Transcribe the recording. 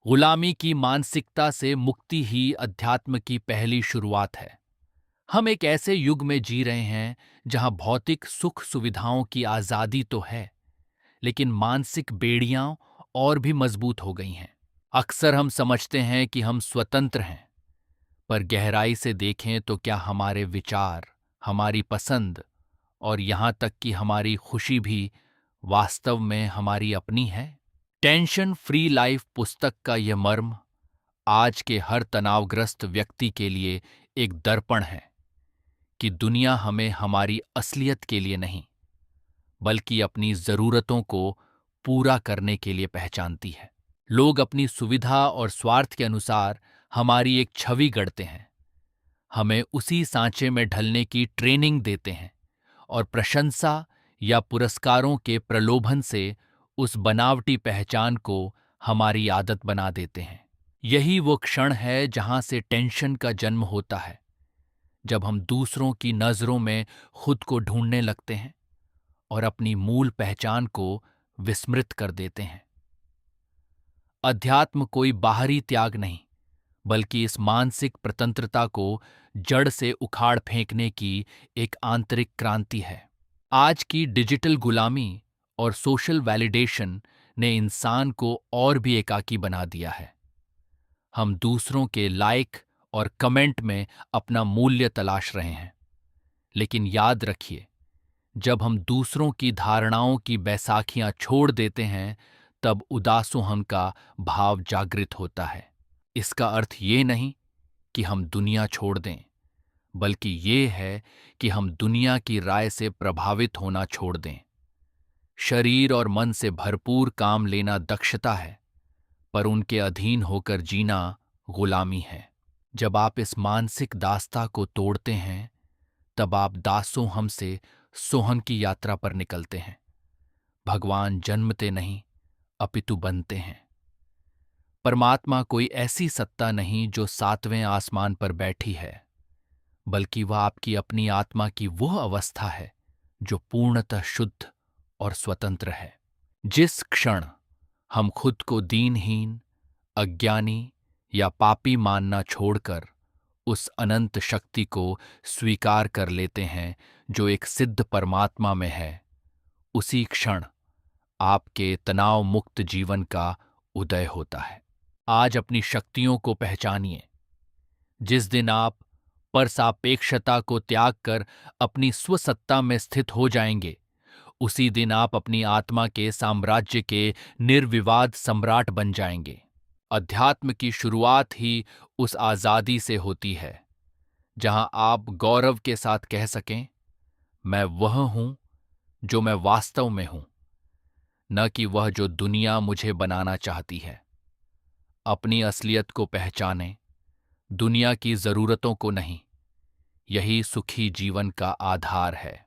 गुलामी की मानसिकता से मुक्ति ही अध्यात्म की पहली शुरुआत है। हम एक ऐसे युग में जी रहे हैं जहां भौतिक सुख सुविधाओं की आज़ादी तो है, लेकिन मानसिक बेड़ियां और भी मजबूत हो गई हैं। अक्सर हम समझते हैं कि हम स्वतंत्र हैं, पर गहराई से देखें तो क्या हमारे विचार, हमारी पसंद और यहाँ तक कि हमारी खुशी भी वास्तव में हमारी अपनी है? टेंशन फ्री लाइफ पुस्तक का यह मर्म आज के हर तनावग्रस्त व्यक्ति के लिए एक दर्पण है कि दुनिया हमें हमारी असलियत के लिए नहीं, बल्कि अपनी ज़रूरतों को पूरा करने के लिए पहचानती है। लोग अपनी सुविधा और स्वार्थ के अनुसार हमारी एक छवि गढ़ते हैं, हमें उसी सांचे में ढलने की ट्रेनिंग देते हैं और प्रशंसा या पुरस्कारों के प्रलोभन से उस बनावटी पहचान को हमारी आदत बना देते हैं। यही वो क्षण है जहां से टेंशन का जन्म होता है, जब हम दूसरों की नज़रों में खुद को ढूंढने लगते हैं और अपनी मूल पहचान को विस्मृत कर देते हैं। अध्यात्म कोई बाहरी त्याग नहीं, बल्कि इस मानसिक प्रतंत्रता को जड़ से उखाड़ फेंकने की एक आंतरिक क्रांति है। आज की डिजिटल गुलामी और सोशल वैलिडेशन ने इंसान को और भी एकाकी बना दिया है। हम दूसरों के लाइक और कमेंट में अपना मूल्य तलाश रहे हैं, लेकिन याद रखिए, जब हम दूसरों की धारणाओं की बैसाखियां छोड़ देते हैं, तब उदासूहन का भाव जागृत होता है। इसका अर्थ ये नहीं कि हम दुनिया छोड़ दें, बल्कि ये है कि हम दुनिया की राय से प्रभावित होना छोड़ दें। शरीर और मन से भरपूर काम लेना दक्षता है, पर उनके अधीन होकर जीना गुलामी है। जब आप इस मानसिक दास्ता को तोड़ते हैं, तब आप दासोहम से सोहन की यात्रा पर निकलते हैं। भगवान जन्मते नहीं, अपितु बनते हैं। परमात्मा कोई ऐसी सत्ता नहीं जो सातवें आसमान पर बैठी है, बल्कि वह आपकी अपनी आत्मा की वह अवस्था है जो पूर्णतः शुद्ध और स्वतंत्र है। जिस क्षण हम खुद को दीनहीन, अज्ञानी या पापी मानना छोड़कर उस अनंत शक्ति को स्वीकार कर लेते हैं जो एक सिद्ध परमात्मा में है, उसी क्षण आपके तनाव मुक्त जीवन का उदय होता है। आज अपनी शक्तियों को पहचानिए। जिस दिन आप परसापेक्षता को त्याग कर अपनी स्वसत्ता में स्थित हो जाएंगे, उसी दिन आप अपनी आत्मा के साम्राज्य के निर्विवाद सम्राट बन जाएंगे। अध्यात्म की शुरुआत ही उस आज़ादी से होती है जहां आप गौरव के साथ कह सकें, मैं वह हूं जो मैं वास्तव में हूं, न कि वह जो दुनिया मुझे बनाना चाहती है। अपनी असलियत को पहचानें, दुनिया की ज़रूरतों को नहीं। यही सुखी जीवन का आधार है।